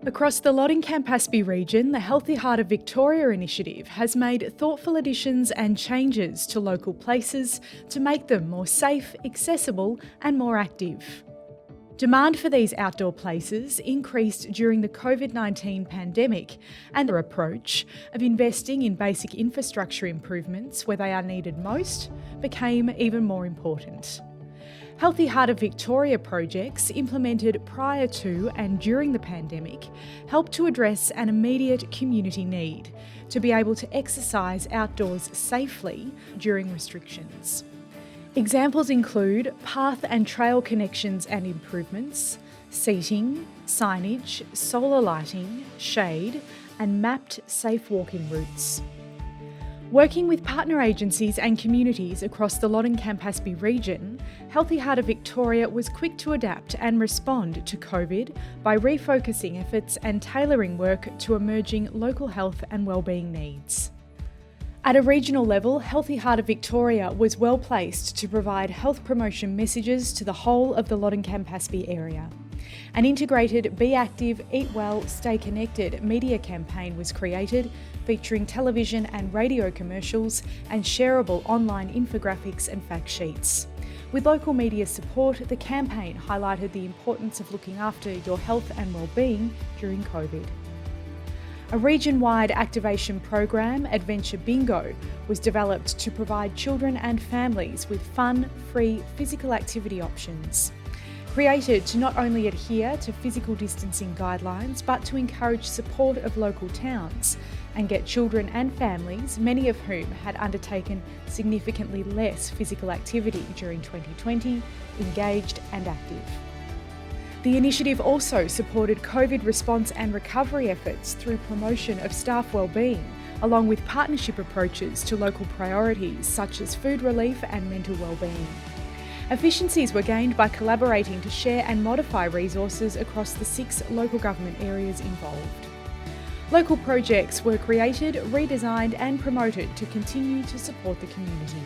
Across the Lodding-Campaspe region, the Healthy Heart of Victoria initiative has made thoughtful additions and changes to local places to make them more safe, accessible and more active. Demand for these outdoor places increased during the COVID-19 pandemic, and their approach of investing in basic infrastructure improvements where they are needed most became even more important. Healthy Heart of Victoria projects implemented prior to and during the pandemic helped to address an immediate community need to be able to exercise outdoors safely during restrictions. Examples include path and trail connections and improvements, seating, signage, solar lighting, shade, and mapped safe walking routes. Working with partner agencies and communities across the Lodding-Campaspe region, Healthy Heart of Victoria was quick to adapt and respond to COVID by refocusing efforts and tailoring work to emerging local health and wellbeing needs. At a regional level, Healthy Heart of Victoria was well placed to provide health promotion messages to the whole of the Lodding-Campaspe area. An integrated Be Active, Eat Well, Stay Connected media campaign was created, featuring television and radio commercials and shareable online infographics and fact sheets. With local media support, the campaign highlighted the importance of looking after your health and wellbeing during COVID. A region-wide activation program, Adventure Bingo, was developed to provide children and families with fun, free physical activity options. Created to not only adhere to physical distancing guidelines, but to encourage support of local towns and get children and families, many of whom had undertaken significantly less physical activity during 2020, engaged and active. The initiative also supported COVID response and recovery efforts through promotion of staff wellbeing, along with partnership approaches to local priorities such as food relief and mental wellbeing. Efficiencies were gained by collaborating to share and modify resources across the 6 local government areas involved. Local projects were created, redesigned and promoted to continue to support the community.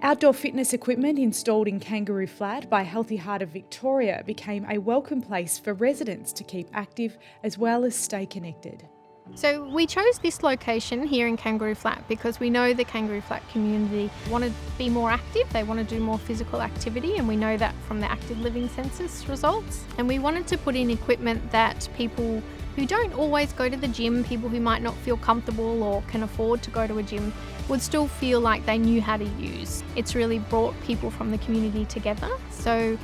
Outdoor fitness equipment installed in Kangaroo Flat by Healthy Heart of Victoria became a welcome place for residents to keep active as well as stay connected. So we chose this location here in Kangaroo Flat because we know the Kangaroo Flat community want to be more active, they want to do more physical activity, and we know that from the active living census results. And we wanted to put in equipment that people who don't always go to the gym, people who might not feel comfortable or can afford to go to a gym, would still feel like they knew how to use. It's really brought people from the community together. So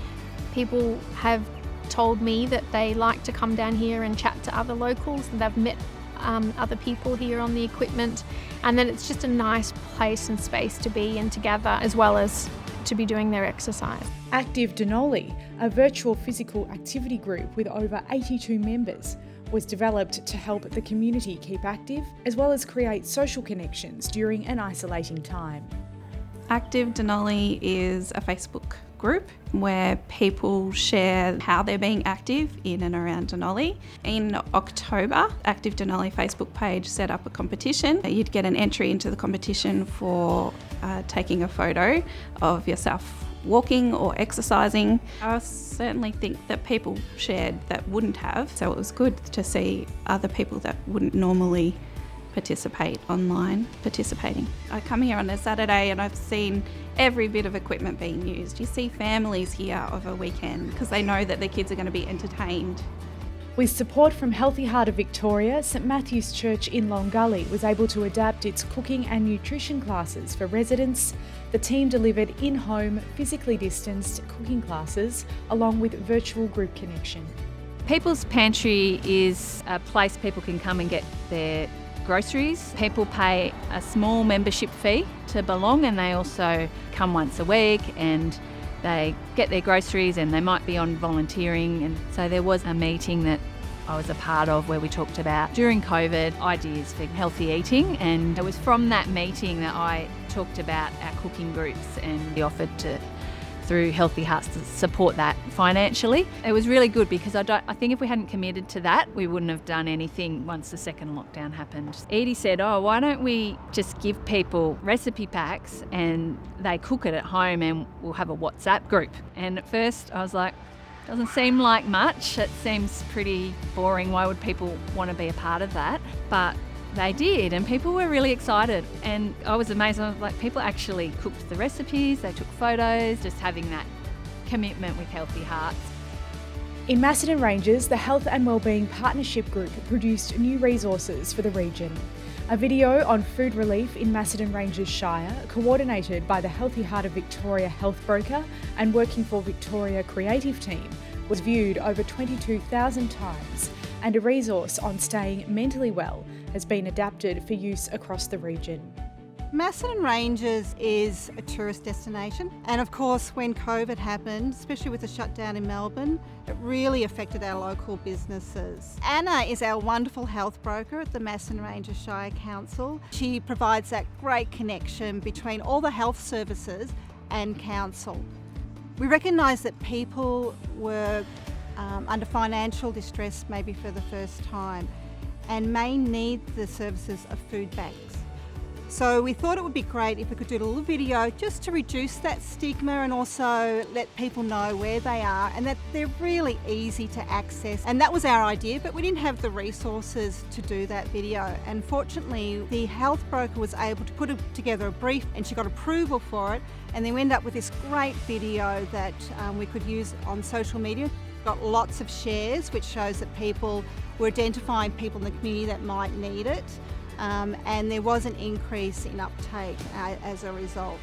people have told me that they like to come down here and chat to other locals, and they've met other people here on the equipment, and then it's just a nice place and space to be and to gather as well as to be doing their exercise. Active Denali, a virtual physical activity group with over 82 members, was developed to help the community keep active as well as create social connections during an isolating time. Active Denali is a Facebook group where people share how they're being active in and around Denali. In October, Active Denali Facebook page set up a competition. You'd get an entry into the competition for taking a photo of yourself walking or exercising. I certainly think that people shared that wouldn't have, so it was good to see other people that wouldn't normally participate online participating. I come here on a Saturday and I've seen every bit of equipment being used. You see families here over a weekend because they know that their kids are going to be entertained. With support from Healthy Heart of Victoria, St Matthew's Church in Long Gully was able to adapt its cooking and nutrition classes for residents. The team delivered in-home, physically distanced cooking classes along with virtual group connection. People's Pantry is a place people can come and get their groceries. People pay a small membership fee to belong, and they also come once a week and they get their groceries, and they might be on volunteering. And so there was a meeting that I was a part of where we talked about during COVID ideas for healthy eating, and it was from that meeting that I talked about our cooking groups and we offered to through Healthy Hearts to support that financially. It was really good because I think if we hadn't committed to that, we wouldn't have done anything once the second lockdown happened. Edie said, why don't we just give people recipe packs and they cook it at home and we'll have a WhatsApp group. And at first I was like, doesn't seem like much. It seems pretty boring. Why would people want to be a part of that? But they did, and people were really excited. And I was amazed. I was like, people actually cooked the recipes, they took photos, just having that commitment with Healthy Hearts. In Macedon Ranges, the Health and Wellbeing Partnership Group produced new resources for the region. A video on food relief in Macedon Ranges Shire, coordinated by the Healthy Heart of Victoria health broker and Working for Victoria creative team, was viewed over 22,000 times, and a resource on staying mentally well has been adapted for use across the region. Macedon Ranges is a tourist destination, and of course when COVID happened, especially with the shutdown in Melbourne, it really affected our local businesses. Anna is our wonderful health broker at the Macedon Ranges Shire Council. She provides that great connection between all the health services and council. We recognise that people were under financial distress maybe for the first time and may need the services of food banks. So we thought it would be great if we could do a little video just to reduce that stigma and also let people know where they are and that they're really easy to access. And that was our idea, but we didn't have the resources to do that video. And fortunately, the health broker was able to put together a brief and she got approval for it. And then we ended up with this great video that we could use on social media. Got lots of shares, which shows that people were identifying people in the community that might need it. And there was an increase in uptake as a result.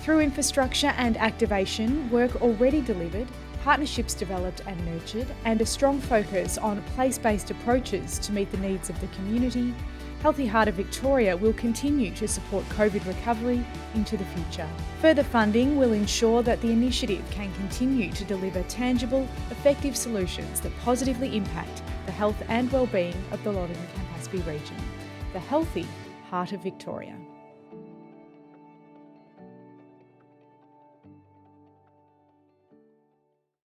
Through infrastructure and activation, work already delivered, partnerships developed and nurtured, and a strong focus on place-based approaches to meet the needs of the community, Healthy Heart of Victoria will continue to support COVID recovery into the future. Further funding will ensure that the initiative can continue to deliver tangible, effective solutions that positively impact the health and well-being of the Loddon Campaspe region. The Healthy Heart of Victoria.